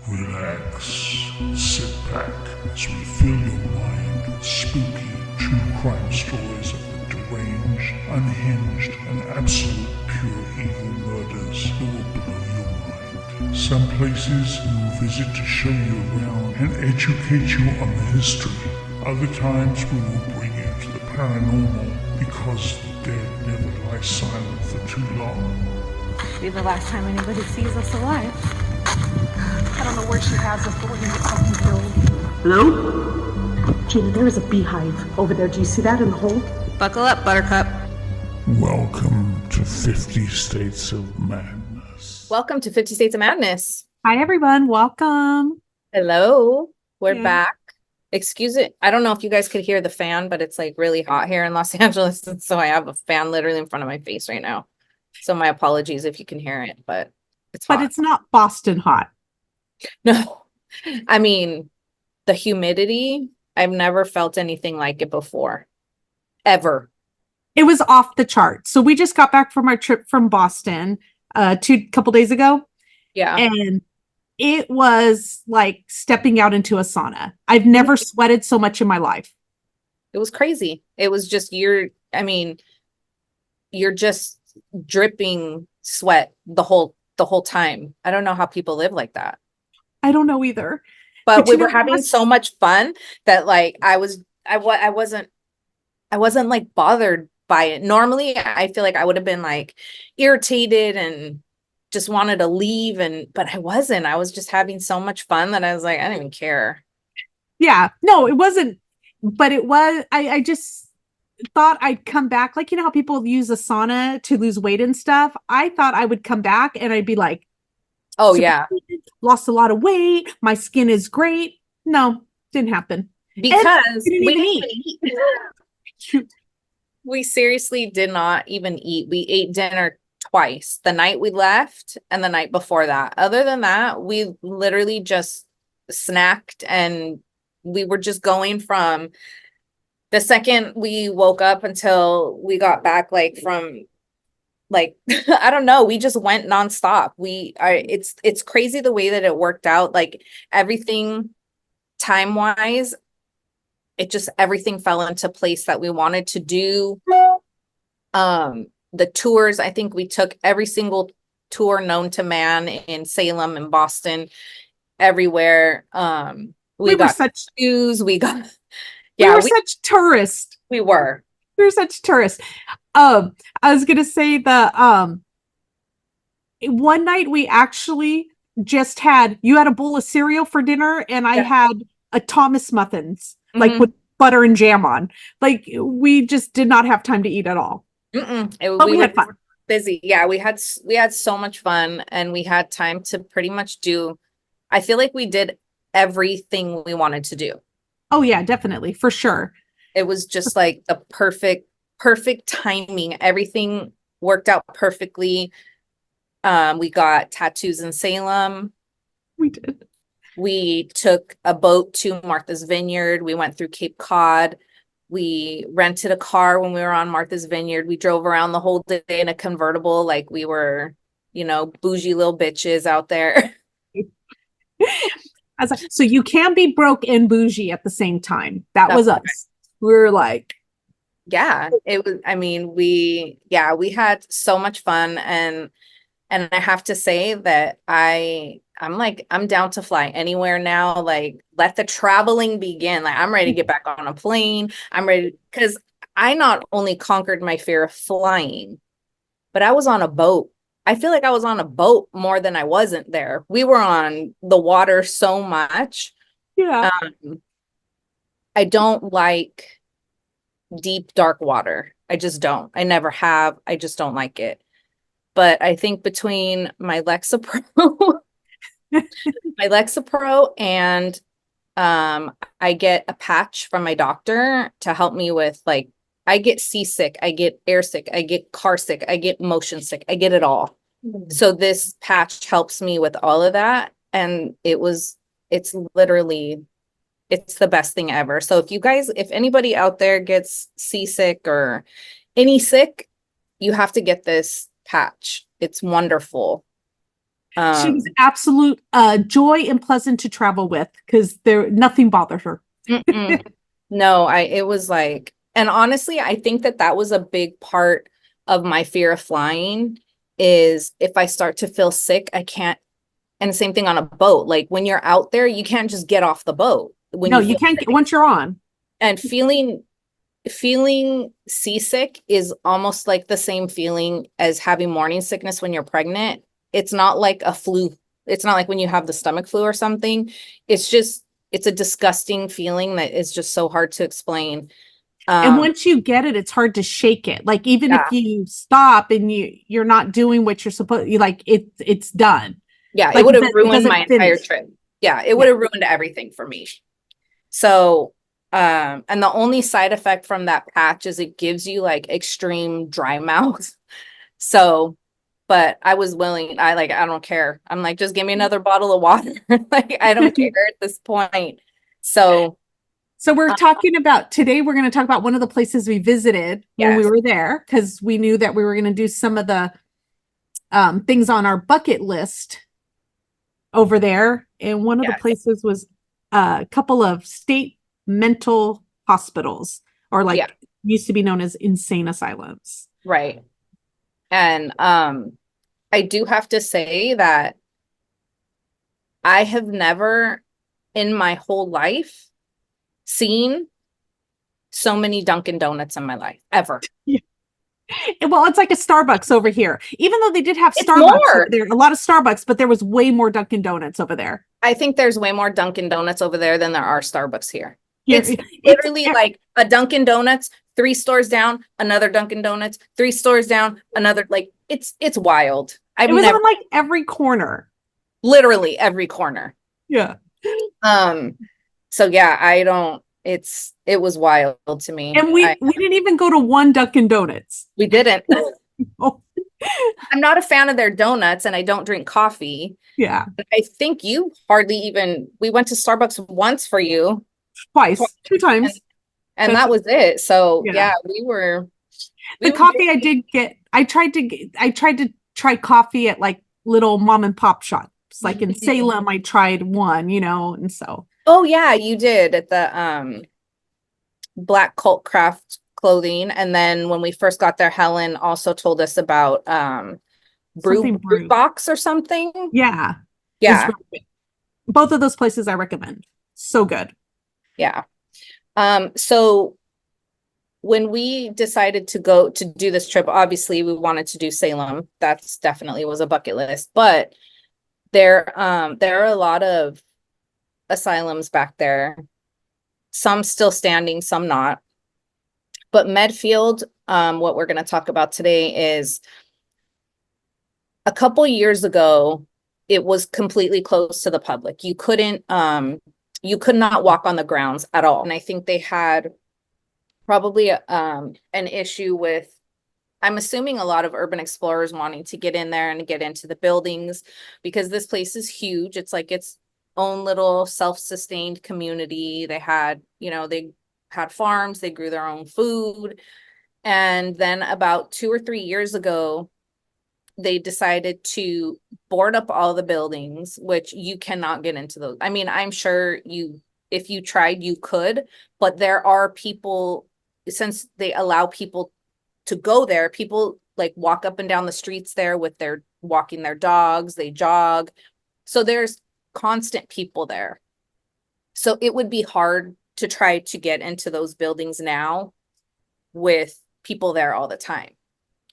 Relax, sit back as we fill your mind with spooky true crime stories of the deranged, unhinged, and absolute pure evil murders that will blow your mind. Some places we will visit to show you around and educate you on the history. Other times we will bring you to the paranormal because the dead never lie silent for too long. Be the last time anybody sees us alive. I don't know where she has us, but we're gonna get fucking killed. Hello? Gina, there is a beehive over there. Do you see that in the hole? Buckle up, Buttercup. Welcome to 50 States of Madness. Welcome to 50 States of Madness. Hi, everyone. Welcome. Hello. We're Yeah. back. Excuse it. I don't know if you guys could hear the fan, but it's like really hot here in Los Angeles. And so I have a fan literally in front of my face right now. So my apologies if you can hear it, but it's hot. But it's not Boston hot. No, I mean, the humidity, I've never felt anything like it before. Ever. It was off the chart. So we just got back from our trip from Boston couple days ago. Yeah. And it was like stepping out into a sauna. I've never sweated so much in my life. It was crazy. It was just you're just dripping sweat the whole time. I don't know how people live like that. I don't know either. But we you were know having what? so much fun that like I wasn't like bothered by it. Normally, I feel like I would have been like irritated and just wanted to leave, but I wasn't. I was just having so much fun that I was like, I didn't even care. Yeah. No, it wasn't. But it was, I just thought I'd come back. Like, you know how people use a sauna to lose weight and stuff? I thought I would come back and I'd be like, Oh yeah. lost a lot of weight. My skin is great. No, didn't happen. Because we we didn't didn't even even eat. We seriously did not even eat. We ate dinner twice, the night we left and the night before that. Other than that, we literally just snacked, and we were just going from the second we woke up until we got back, like from like I don't know, we just went nonstop. It's crazy the way that it worked out. Like everything time wise, everything fell into place that we wanted to do. The tours, I think we took every single tour known to man in Salem and Boston, everywhere. We got such shoes, we got we were such tourists. We were such tourists. I was gonna say one night we actually just you had a bowl of cereal for dinner, and I had a Thomas muffins, like with butter and jam on. Like we just did not have time to eat at all. But we had fun. Busy. Yeah, we had so much fun, and we had time to pretty much do. I feel like we did everything we wanted to do. Oh yeah, definitely, for sure. It was just like the perfect timing. Everything worked out perfectly. We got tattoos in Salem. We did. We took a boat to Martha's Vineyard. We went through Cape Cod. We rented a car when we were on Martha's Vineyard. We drove around the whole day in a convertible, like we were, bougie little bitches out there. I was like, so you can be broke and bougie at the same time. That was us. Right. We were like, yeah, it was. I mean, we had so much fun, and I have to say that I'm down to fly anywhere now. Like, let the traveling begin. Like, I'm ready to get back on a plane. I'm ready, because I not only conquered my fear of flying, but I was on a boat. I feel like I was on a boat more than I wasn't there. We were on the water so much. Yeah. I don't like deep, dark water. I just don't. I never have. I just don't like it. But I think between my Lexapro and I get a patch from my doctor to help me with, like, I get seasick, I get air sick, I get car sick, I get motion sick, I get it all. So this patch helps me with all of that, and it's the best thing ever. So if anybody out there gets seasick or any sick, you have to get this patch. It's wonderful. She was absolute joy and pleasant to travel with because nothing bothered her. No, it was like, and honestly, I think that was a big part of my fear of flying is if I start to feel sick, I can't. And the same thing on a boat. Like when you're out there, you can't just get off the boat. No, you can't get once you're on. And feeling seasick is almost like the same feeling as having morning sickness when you're pregnant. It's not like a flu. It's not like when you have the stomach flu or something. It's a disgusting feeling that is just so hard to explain. And once you get it, it's hard to shake it. Like even if you stop and you're not doing what you're supposed, you like it's done. Yeah, like it would have ruined my entire trip. Yeah, it would have ruined everything for me. So, and the only side effect from that patch is it gives you like extreme dry mouth. So, but I was willing. I don't care. I'm like, just give me another bottle of water. Like, I don't care at this point. So we're talking about today. We're going to talk about one of the places we visited when we were there because we knew that we were going to do some of the things on our bucket list over there. And one of the places was a couple of state mental hospitals, or used to be known as insane asylums. Right. And I do have to say that I have never in my whole life seen so many Dunkin' Donuts in my life, ever. Yeah. Well, it's like a Starbucks over here. Even though they did have Starbucks over there, a lot of Starbucks, but there was way more Dunkin' Donuts over there. I think there's way more Dunkin' Donuts over there than there are Starbucks here. It's literally like a Dunkin' Donuts, 3 stores down, another Dunkin' Donuts, 3 stores down, another, like it's wild. It was on like every corner. Literally every corner. Yeah. So yeah, it was wild to me. And we didn't even go to one Dunkin' Donuts. We didn't. I'm not a fan of their donuts and I don't drink coffee. Yeah. I think you we went to Starbucks once for you. Twice, 2 times. And that was it. So yeah, coffee I did get, I tried to try coffee at like little mom and pop shops. Like in Salem, I tried one, and so. Oh yeah, you did at the Black Cult Craft Clothing. And then when we first got there, Helen also told us about brew box or something. Yeah. Both of those places I recommend. So good. Yeah. So when we decided to go to do this trip, obviously we wanted to do Salem. That's definitely was a bucket list, but there are a lot of asylums back there, some still standing, some not. But Medfield, what we're going to talk about today is a couple years ago, it was completely closed to the public. You could not walk on the grounds at all. And I think they had probably an issue with, I'm assuming a lot of urban explorers wanting to get in there and get into the buildings because this place is huge. It's like its own little self-sustained community. They had farms, they grew their own food. And then about 2 or 3 years ago, they decided to board up all the buildings, which you cannot get into those. I mean, I'm sure if you tried, you could, but there are people, since they allow people to go there, people like walk up and down the streets there with walking their dogs, they jog. So there's constant people there. So it would be hard to try to get into those buildings now with people there all the time.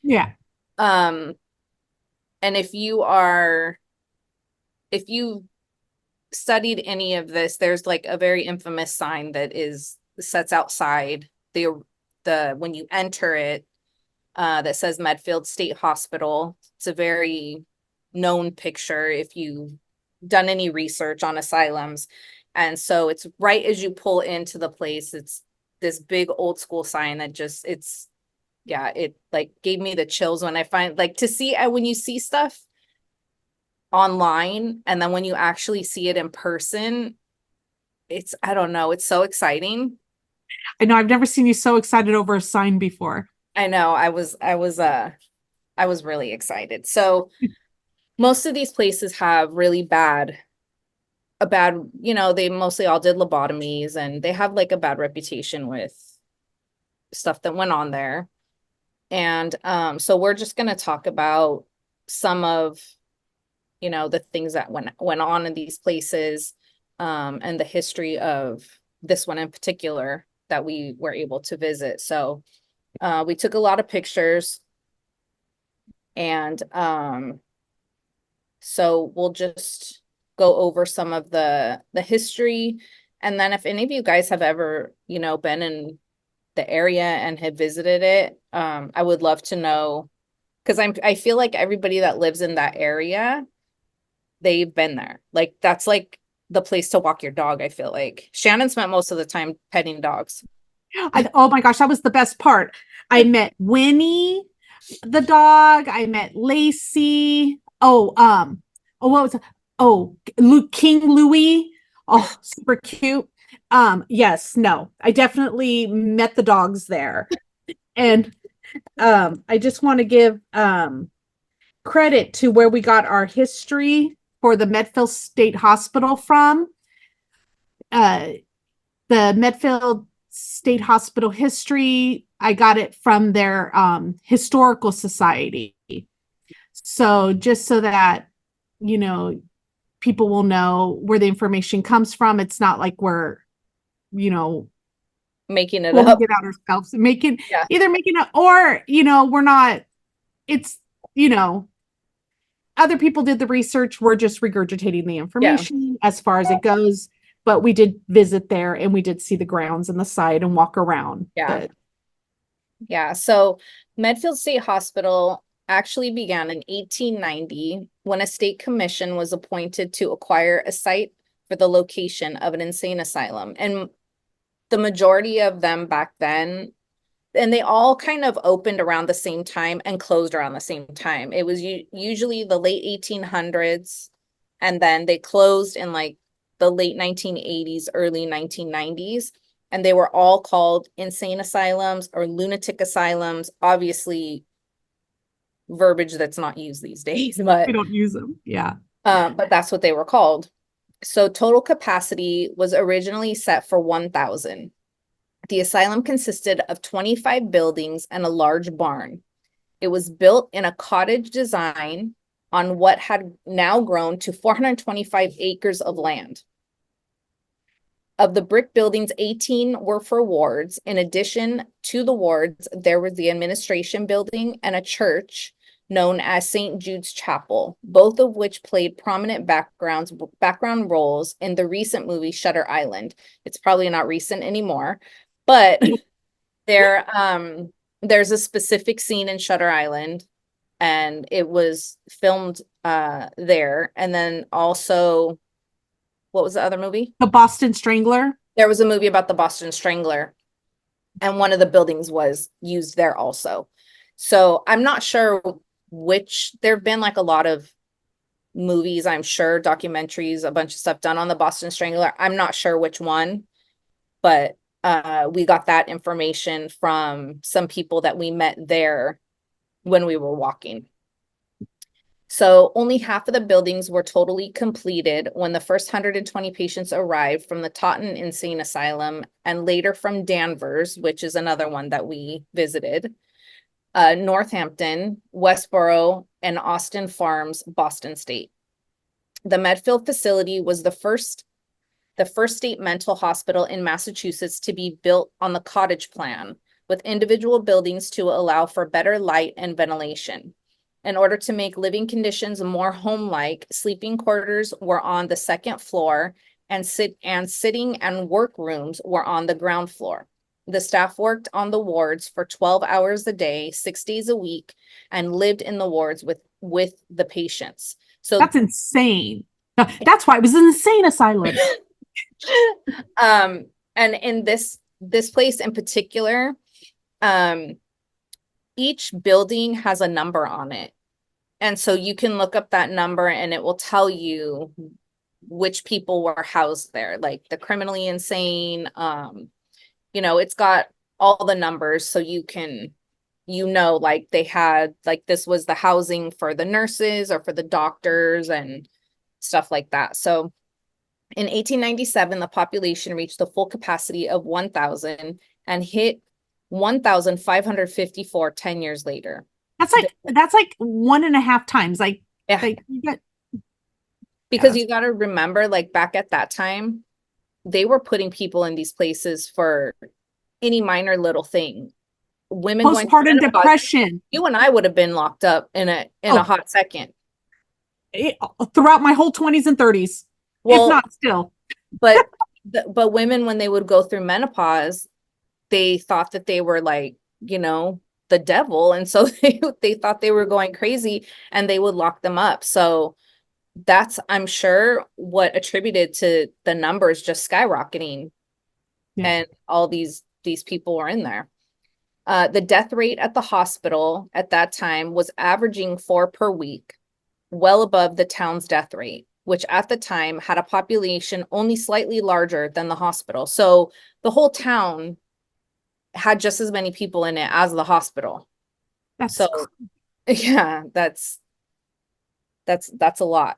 Yeah. And if you studied any of this, there's like a very infamous sign that sets outside when you enter it, that says Medfield State Hospital. It's a very known picture if you've done any research on asylums. And so it's right as you pull into the place, it's this big old school sign that it like gave me the chills when I find like to see when you see stuff online and then when you actually see it in person, I don't know, it's so exciting. I know, I've never seen you so excited over a sign before. I know, I was really excited. So most of these places have really they mostly all did lobotomies, and they have like a bad reputation with stuff that went on there. And so we're just going to talk about some of, the things that went on in these places, and the history of this one in particular that we were able to visit. So we took a lot of pictures, and so we'll just go over some of the history. And then if any of you guys have ever, been in the area and have visited it, I would love to know, because I feel like everybody that lives in that area, they've been there. Like that's like the place to walk your dog. I feel like Shannon spent most of the time petting dogs. Oh my gosh, that was the best part. I met Winnie, the dog. I met Lacey. What was it? King Louis. Oh, super cute. Yes, no, I definitely met the dogs there. And I just want to give credit to where we got our history for the Medfield State Hospital from. The Medfield State Hospital history, I got it from their historical society. So just so that, people will know where the information comes from. It's not like we're, making it up. Get out ourselves, either making it, or, we're not, it's, other people did the research. We're just regurgitating the information as far as it goes. But we did visit there, and we did see the grounds and the site and walk around. Yeah. So Medfield State Hospital actually began in 1890 when a state commission was appointed to acquire a site for the location of an insane asylum. And the majority of them back then, and they all kind of opened around the same time and closed around the same time. It was usually the late 1800s, and then they closed in like the late 1980s, early 1990s, and they were all called insane asylums or lunatic asylums. Obviously, verbiage that's not used these days, but we don't use them. Yeah. But that's what they were called. So total capacity was originally set for 1,000. The asylum consisted of 25 buildings and a large barn. It was built in a cottage design on what had now grown to 425 acres of land. Of the brick buildings, 18 were for wards. In addition to the wards, there was the administration building and a church known as St. Jude's Chapel, both of which played prominent background roles in the recent movie Shutter Island. It's probably not recent anymore, but there's a specific scene in Shutter Island, and it was filmed there. And then also, what was the other movie? The Boston Strangler. There was a movie about the Boston Strangler, and one of the buildings was used there also. So I'm not sure which, there have been like a lot of movies, I'm sure, documentaries, a bunch of stuff done on the Boston Strangler. I'm not sure which one, but we got that information from some people that we met there when we were walking. So only half of the buildings were totally completed when the first 120 patients arrived from the Taunton Insane Asylum, and later from Danvers, which is another one that we visited, Northampton, Westboro, and Austin Farms, Boston State. The Medfield facility was the first state mental hospital in Massachusetts to be built on the cottage plan, with individual buildings to allow for better light and ventilation. In order to make living conditions more home-like, sleeping quarters were on the second floor, and sitting and work rooms were on the ground floor. The staff worked on the wards for 12 hours a day, 6 days a week, and lived in the wards with the patients. So that's insane. That's why it was an insane asylum. And in this place in particular, each building has a number on it. And so you can look up that number and it will tell you which people were housed there, like the criminally insane. It's got all the numbers, so you can like they had, like this was the housing for the nurses or for the doctors and stuff like that. So in 1897, the population reached the full capacity of 1,000 and hit 1,554 10 years later. That's like 1.5 times. Like, Yeah. like you get, Because you got to remember, like back at that time, they were putting people in these places for any minor little thing. Women going through postpartum menopause, depression. you and I would have been locked up in a hot second. Throughout my whole 20s and 30s, Well, if not still. But but women, when they would go through menopause, they thought that they were like, the devil, and so they thought they were going crazy, and they would lock them up. So that's, I'm sure, what attributed to the numbers just skyrocketing. Yeah. And all these people were in there. The death rate at the hospital at that time was averaging 4 per week, well above the town's death rate, which at the time had a population only slightly larger than the hospital. So the whole town had just as many people in it as the hospital. Yeah, that's a lot.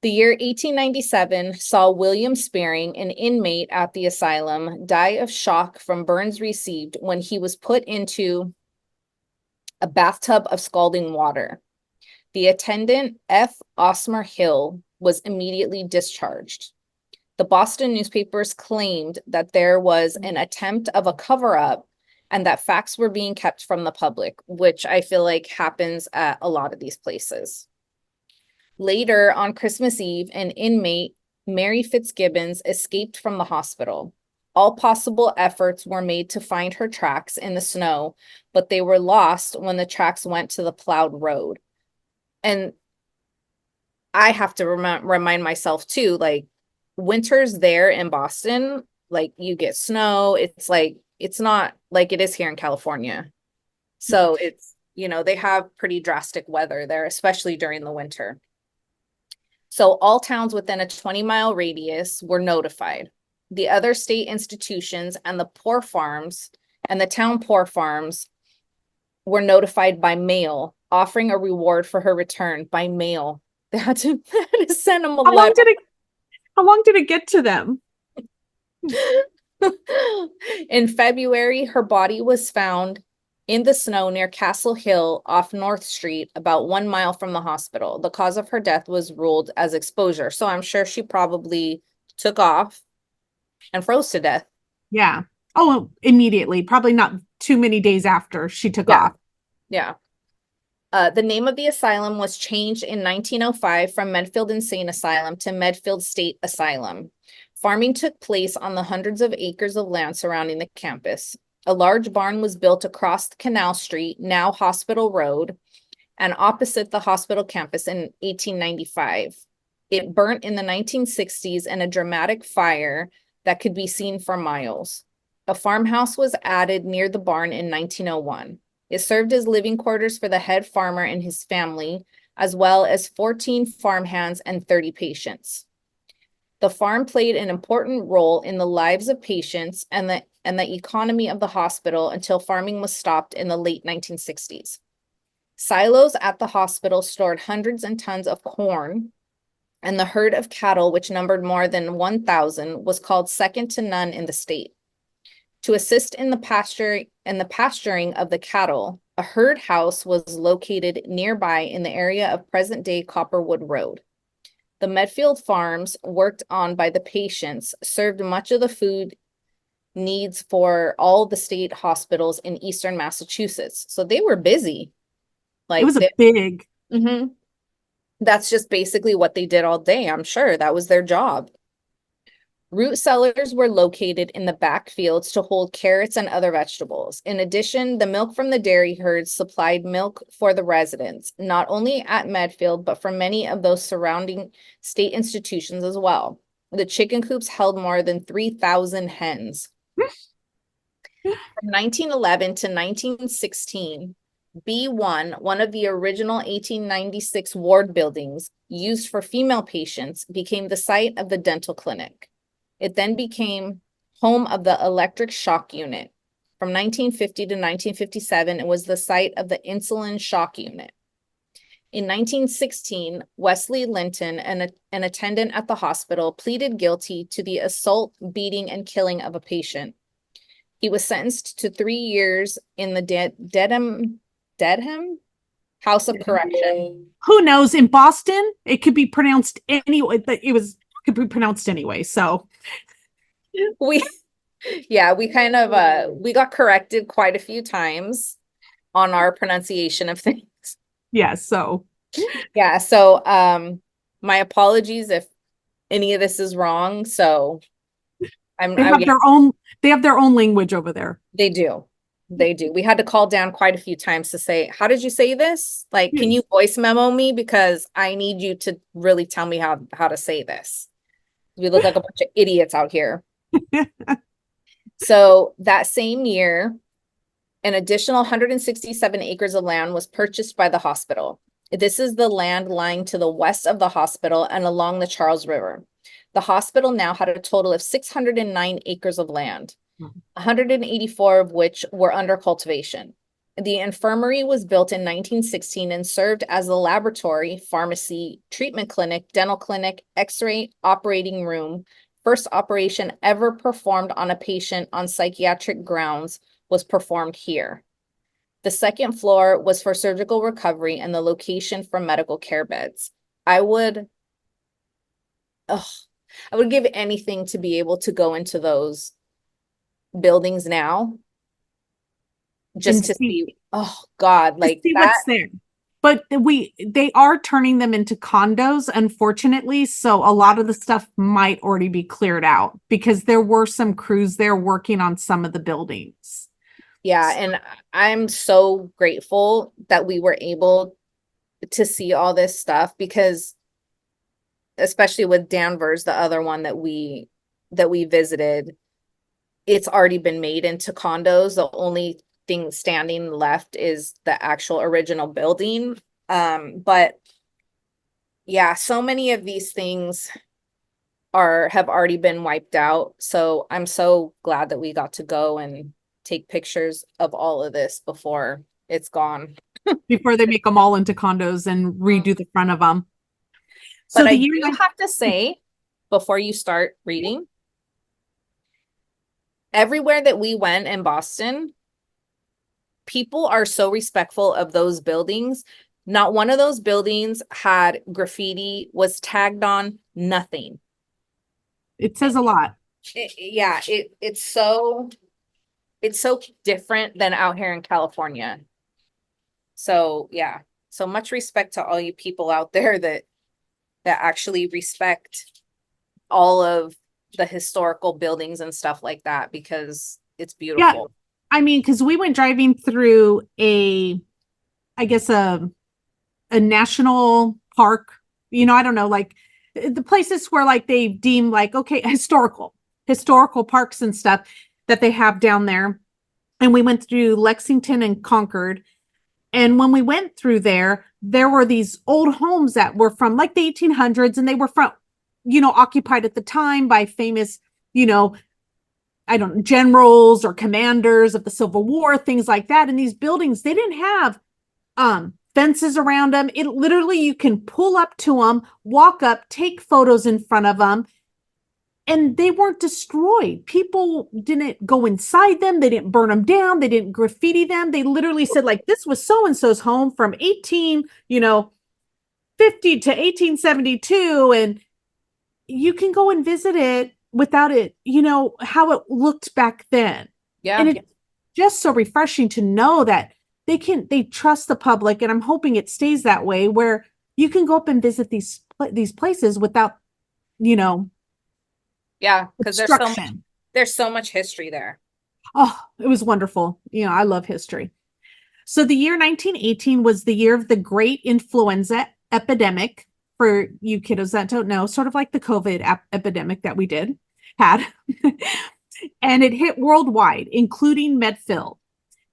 The year 1897 saw William Spearing, an inmate at the asylum, die of shock from burns received when he was put into a bathtub of scalding water. The attendant, F. Osmer Hill, was immediately discharged. The Boston newspapers claimed that there was an attempt of a cover-up and that facts were being kept from the public, which I feel like happens at a lot of these places. Later, on Christmas Eve, an inmate, Mary Fitzgibbons, escaped from the hospital. All possible efforts were made to find her tracks in the snow, but they were lost when the tracks went to the plowed road. And I have to remind myself too, like, winters there in Boston, like you get snow. It's like, it's not like it is here in California. So it's, they have pretty drastic weather there, especially during the winter. So all towns within a 20-mile radius were notified. The other state institutions and the poor farms and the town poor farms were notified by mail, offering a reward for her return by mail. They had to send them a letter. How long did it get to them? In February, her body was found in the snow near Castle Hill off North Street, about 1 mile from the hospital. The cause of her death was ruled as exposure. So I'm sure she probably took off and froze to death. Yeah. Oh, immediately. Probably not too many days after she took off. Yeah. The name of the asylum was changed in 1905 from Medfield Insane Asylum to Medfield State Asylum. Farming took place on the hundreds of acres of land surrounding the campus. A large barn was built across Canal Street, now Hospital Road, and opposite the hospital campus in 1895. It burnt in the 1960s in a dramatic fire that could be seen for miles. A farmhouse was added near the barn in 1901. It served as living quarters for the head farmer and his family, as well as 14 farmhands and 30 patients. The farm played an important role in the lives of patients and the economy of the hospital until farming was stopped in the late 1960s. Silos at the hospital stored hundreds of tons of corn, and the herd of cattle, which numbered more than 1,000, was called second to none in the state. To assist in the pasturing of the cattle, a herd house was located nearby in the area of present-day Copperwood Road. The Medfield farms worked on by the patients served much of the food needs for all the state hospitals in eastern Massachusetts. So they were busy. Like, it was big. Mm-hmm. That's just basically what they did all day. I'm sure that was their job. Root cellars were located in the back fields to hold carrots and other vegetables. In addition, the milk from the dairy herds supplied milk for the residents, not only at Medfield, but for many of those surrounding state institutions as well. The chicken coops held more than 3,000 hens. From 1911 to 1916, B1, one of the original 1896 ward buildings used for female patients, became the site of the dental clinic. It then became home of the electric shock unit. From 1950 to 1957, it was the site of the insulin shock unit. In 1916, Wesley Linton, an attendant at the hospital, pleaded guilty to the assault, beating, and killing of a patient. He was sentenced to 3 years in the Dedham House of Correction. Who knows? In Boston, it could be pronounced anyway. Could be pronounced anyway. So We kind of we got corrected quite a few times on our pronunciation of things. yeah. So Yeah. So my apologies if any of this is wrong. So they have their own. They have their own language over there. They do. They do. We had to call down quite a few times to say, how did you say this? Like, can you voice memo me? Because I need you to really tell me how to say this. We look like a bunch of idiots out here. So that same year, an additional 167 acres of land was purchased by the hospital. This is the land lying to the west of the hospital and along the Charles River. The hospital now had a total of 609 acres of land, 184 of which were under cultivation. The infirmary was built in 1916 and served as a laboratory, pharmacy, treatment clinic, dental clinic, x-ray, operating room. First operation ever performed on a patient on psychiatric grounds was performed here. The second floor was for surgical recovery and the location for medical care beds. I would give anything to be able to go into those buildings now. Just to see, oh God, like see that. What's there. But they are turning them into condos, unfortunately. So a lot of the stuff might already be cleared out because there were some crews there working on some of the buildings. Yeah, and I'm so grateful that we were able to see all this stuff because especially with Danvers, the other one that we visited, it's already been made into condos. The only thing standing left is the actual original building. But yeah, so many of these things have already been wiped out. So I'm so glad that we got to go and take pictures of all of this before it's gone. Before they make them all into condos and redo the front of them. But I do have to say, before you start reading, everywhere that we went in Boston, people are so respectful of those buildings. Not one of those buildings had graffiti, was tagged on, nothing. It says a lot. It's so different than out here in California. So yeah, so much respect to all you people out there that actually respect all of the historical buildings and stuff like that, because it's beautiful. Yeah. I mean, because we went driving through a national park, I don't know, like the places where like they deem like, okay, historical parks and stuff that they have down there. And we went through Lexington and Concord. And when we went through there were these old homes that were from like the 1800s, and they were from, occupied at the time by famous, I don't know, generals or commanders of the Civil War, things like that. And these buildings, they didn't have fences around them. It literally, you can pull up to them, walk up, take photos in front of them, and they weren't destroyed. People didn't go inside them. They didn't burn them down. They didn't graffiti them. They literally said like, this was so-and-so's home from 1850 to 1872. And you can go and visit it without it, how it looked back then. Yeah. And it's just so refreshing to know that they trust the public. And I'm hoping it stays that way, where you can go up and visit these places without, yeah, because there's so much history there. Oh, it was wonderful. I love history. So the year 1918 was the year of the great influenza epidemic. For you kiddos that don't know, sort of like the COVID epidemic that we had. And it hit worldwide, including Medfield.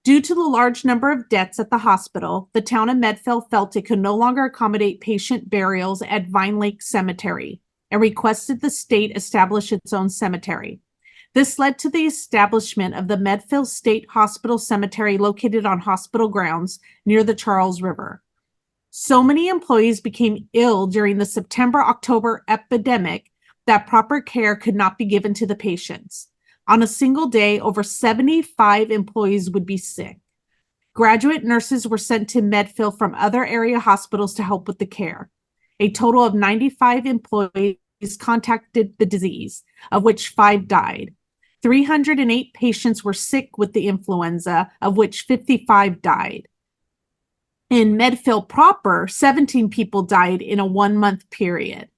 Due to the large number of deaths at the hospital, the town of Medfield felt it could no longer accommodate patient burials at Vine Lake Cemetery and requested the state establish its own cemetery. This led to the establishment of the Medfield State Hospital Cemetery located on hospital grounds near the Charles River. So many employees became ill during the September-October epidemic that proper care could not be given to the patients. On a single day, over 75 employees would be sick. Graduate nurses were sent to Medfield from other area hospitals to help with the care. A total of 95 employees contacted the disease, of which 5 died. 308 patients were sick with the influenza, of which 55 died. In Medfield proper, 17 people died in a 1-month period.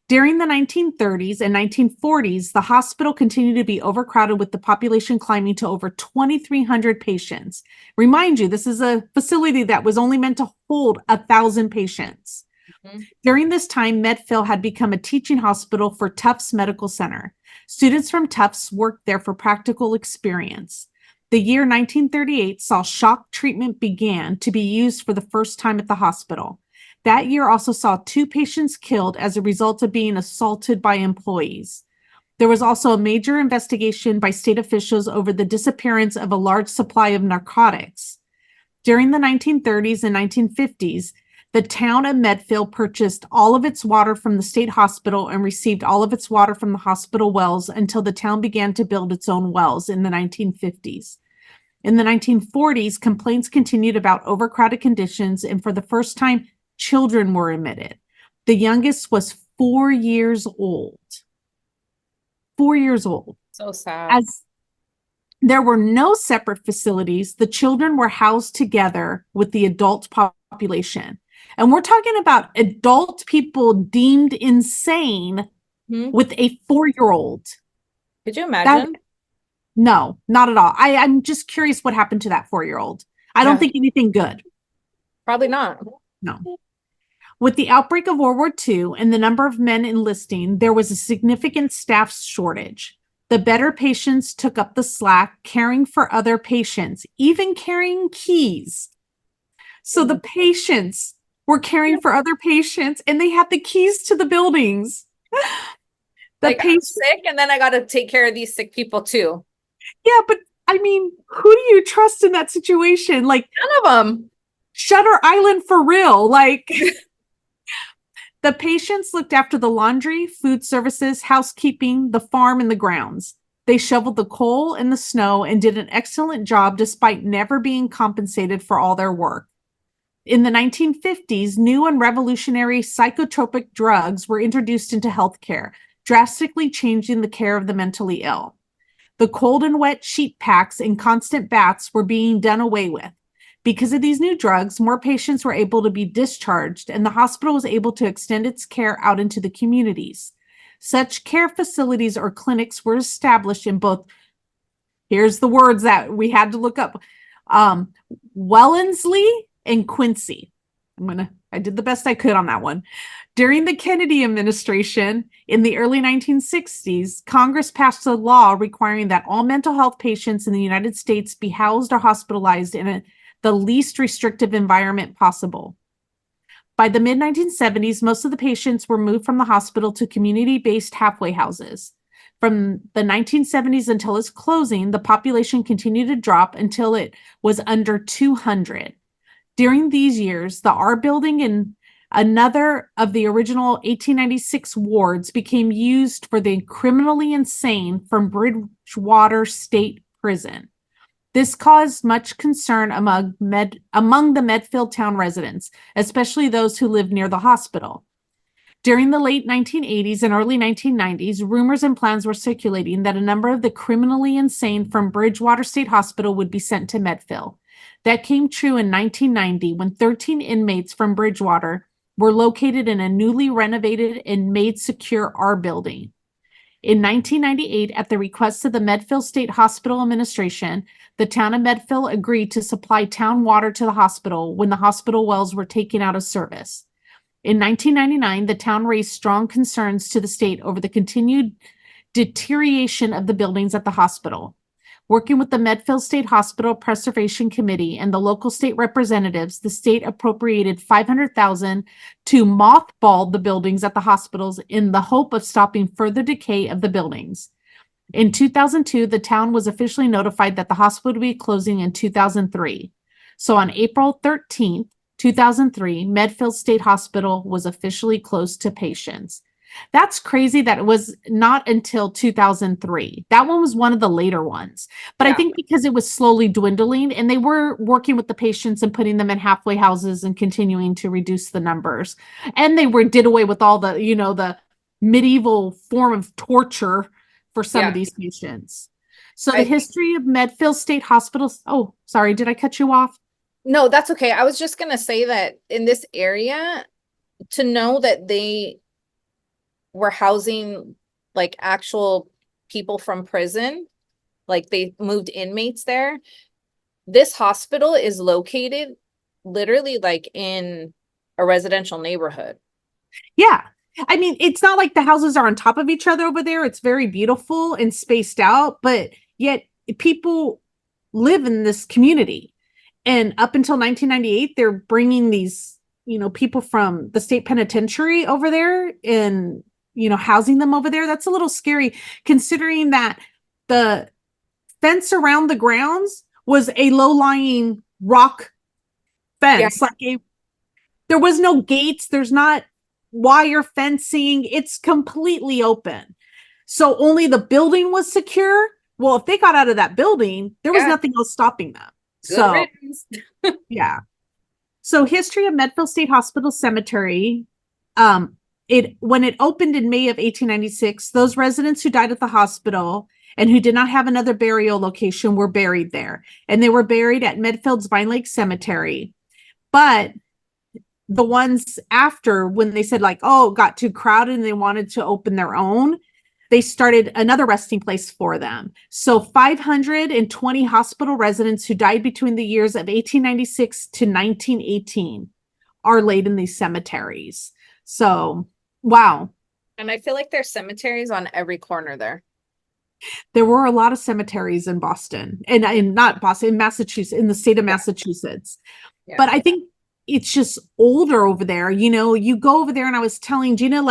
During the 1930s and 1940s, the hospital continued to be overcrowded with the population climbing to over 2,300 patients. Remind you, this is a facility that was only meant to hold 1,000 patients. Mm-hmm. During this time, Medfield had become a teaching hospital for Tufts Medical Center. Students from Tufts worked there for practical experience. The year 1938 saw shock treatment began to be used for the first time at the hospital. That year also saw 2 patients killed as a result of being assaulted by employees. There was also a major investigation by state officials over the disappearance of a large supply of narcotics. During the 1930s and 1950s, the town of Medfield purchased all of its water from the state hospital and received all of its water from the hospital wells until the town began to build its own wells in the 1950s. In the 1940s, complaints continued about overcrowded conditions, and for the first time, children were admitted. The youngest was 4 years old. 4 years old. So sad. As there were no separate facilities, the children were housed together with the adult population. And we're talking about adult people deemed insane with a 4-year-old. Could you imagine? No, not at all. I'm just curious what happened to that 4-year-old. I don't think anything good. Probably not. No. With the outbreak of World War II and the number of men enlisting, there was a significant staff shortage. The better patients took up the slack, caring for other patients, even carrying keys. So the patients were caring for other patients, and they had the keys to the buildings. I'm sick, and then I got to take care of these sick people too. Yeah, but I mean, who do you trust in that situation? Like, none of them. Shutter Island for real. Like, the patients looked after the laundry, food services, housekeeping, the farm, and the grounds. They shoveled the coal and the snow and did an excellent job despite never being compensated for all their work. In the 1950s, new and revolutionary psychotropic drugs were introduced into healthcare, drastically changing the care of the mentally ill. The cold and wet sheet packs and constant baths were being done away with. Because of these new drugs, more patients were able to be discharged, and the hospital was able to extend its care out into the communities. Such care facilities or clinics were established in both, here's the words that we had to look up, Wellesley and Quincy. I did the best I could on that one. During the Kennedy administration in the early 1960s, Congress passed a law requiring that all mental health patients in the United States be housed or hospitalized in the least restrictive environment possible. By the mid-1970s, most of the patients were moved from the hospital to community-based halfway houses. From the 1970s until its closing, the population continued to drop until it was under 200. During these years, the R building and another of the original 1896 wards became used for the criminally insane from Bridgewater State Prison. This caused much concern among the Medfield town residents, especially those who lived near the hospital. During the late 1980s and early 1990s, rumors and plans were circulating that a number of the criminally insane from Bridgewater State Hospital would be sent to Medfield. That came true in 1990 when 13 inmates from Bridgewater were located in a newly renovated and made secure R building. In 1998, at the request of the Medfield State Hospital Administration, the town of Medfield agreed to supply town water to the hospital when the hospital wells were taken out of service. In 1999, the town raised strong concerns to the state over the continued deterioration of the buildings at the hospital. Working with the Medfield State Hospital Preservation Committee and the local state representatives, the state appropriated $500,000 to mothball the buildings at the hospitals in the hope of stopping further decay of the buildings. In 2002, the town was officially notified that the hospital would be closing in 2003. So on April 13th, 2003, Medfield State Hospital was officially closed to patients. That's crazy that it was not until 2003. That one was one of the later ones. But I Yeah. think because it was slowly dwindling and they were working with the patients and putting them in halfway houses and continuing to reduce the numbers. And they did away with all the, the medieval form of torture for some of Yeah. these patients. So the I history of Medfield State Hospitals. Oh, sorry, did I cut you off? No, that's okay. I was just gonna say that in this area, to know that they were housing like actual people from prison, like they moved inmates there. This hospital is located literally like in a residential neighborhood. Yeah. I mean, it's not like the houses are on top of each other over there. It's very beautiful and spaced out, but yet people live in this community. And up until 1998, they're bringing these, people from the state penitentiary over there and, housing them over there. That's a little scary considering that the fence around the grounds was a low-lying rock Yeah. fence. There was no gates. There's not wire fencing. It's completely open. So only the building was secure. Well, if they got out of that building, there was Yeah. nothing else stopping them. Good So, riddance. yeah. So history of Medfield State Hospital Cemetery. When it opened in May of 1896, those residents who died at the hospital and who did not have another burial location were buried there. And they were buried at Medfield's Vine Lake Cemetery. But the ones after, when they said got too crowded and they wanted to open their own, they started another resting place for them. So 520 hospital residents who died between the years of 1896 to 1918 are laid in these cemeteries. So, wow. And I feel like there's cemeteries on every corner there. There were a lot of cemeteries in Boston and not Boston, in Massachusetts, in the state of Massachusetts. Yeah. But I think it's just older over there. You go over there and I was telling Gina,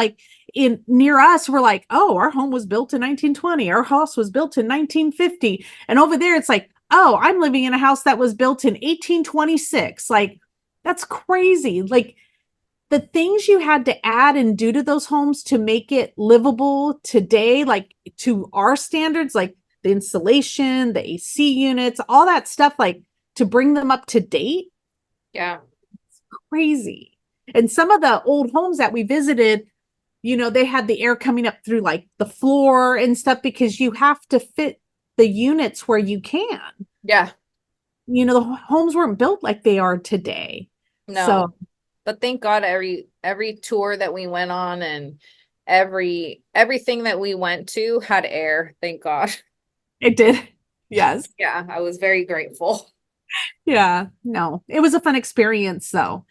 near us, we're like, oh, our home was built in 1920. Our house was built in 1950. And over there, it's like, oh, I'm living in a house that was built in 1826. That's crazy. The things you had to add and do to those homes to make it livable today, to our standards, like the insulation, the AC units, all that stuff, to bring them up to date. Yeah. It's crazy. And some of the old homes that we visited, they had the air coming up through the floor and stuff because you have to fit the units where you can. Yeah. The homes weren't built like they are today. No. So, but thank God every tour that we went on and everything that we went to had air. Thank God. it did. Yes. Yeah, I was very grateful. Yeah. No, it was a fun experience though.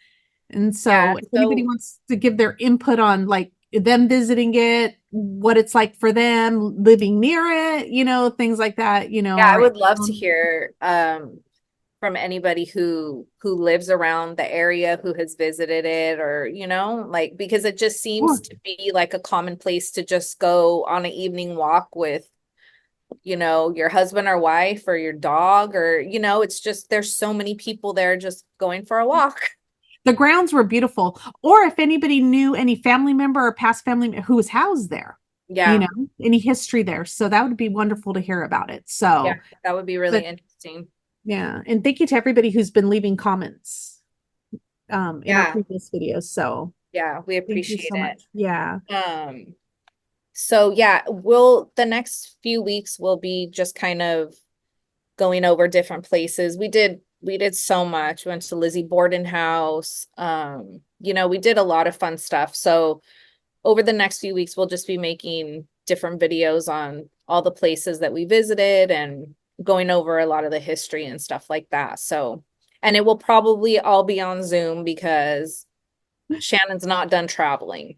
And so if anybody wants to give their input on them visiting it, what it's like for them living near it, things like that, Yeah, I would love to hear from anybody who lives around the area, who has visited it, or because it just seems to be like a common place to just go on an evening walk with your husband or wife or your dog, or it's just there's so many people there just going for a walk. The grounds were beautiful. Or if anybody knew any family member or past family who was housed there, any history there. So that would be wonderful to hear about it. So yeah, that would be really interesting. Yeah. And thank you to everybody who's been leaving comments in our previous videos. So yeah, we appreciate it. Much. Yeah. So yeah, the next few weeks will be just kind of going over different places. We did so much. We went to Lizzie Borden house. We did a lot of fun stuff. So over the next few weeks, we'll just be making different videos on all the places that we visited and going over a lot of the history and stuff like that. So, and it will probably all be on Zoom because Shannon's not done traveling.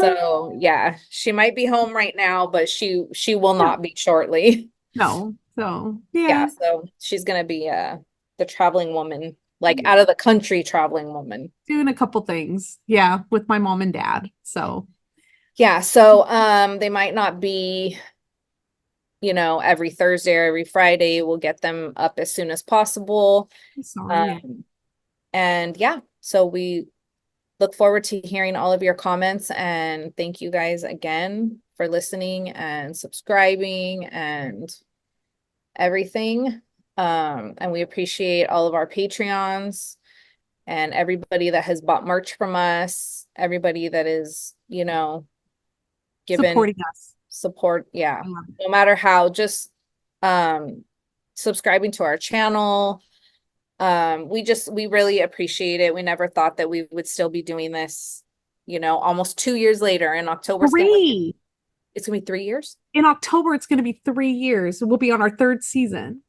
So yeah, she might be home right now, but she will not be shortly. No. So yeah, so she's gonna be the traveling woman, out of the country traveling woman. Doing a couple things. Yeah, with my mom and dad. So Yeah, so they might not be, every Thursday or every Friday. We'll get them up as soon as possible. I'm sorry. And yeah, so we look forward to hearing all of your comments, and thank you guys again for listening and subscribing and everything. And we appreciate all of our Patreons and everybody that has bought merch from us, everybody that is, given Supporting us. support. Yeah. I love it. No matter how, just subscribing to our channel. We really appreciate it. We never thought that we would still be doing this, almost 2 years later. In October. Three. It's gonna be 3 years. In October, it's going to be 3 years. We'll be on our third season.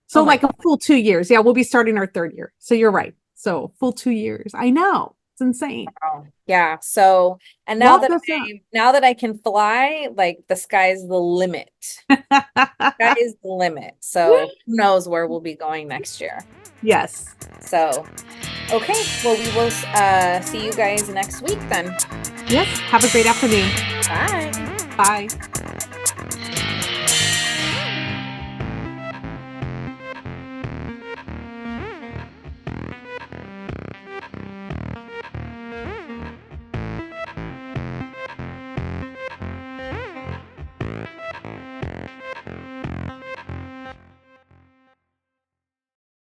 So Oh my like a full 2 years. Yeah, we'll be starting our third year. So you're right. So full 2 years. I know. It's insane. Wow. Yeah. So, and now Love that this now that I can fly, like the sky's the limit. Sky is the limit. So who knows where we'll be going next year. Yes. So, okay. Well, we will see you guys next week then. Yes. Have a great afternoon. Bye. Bye.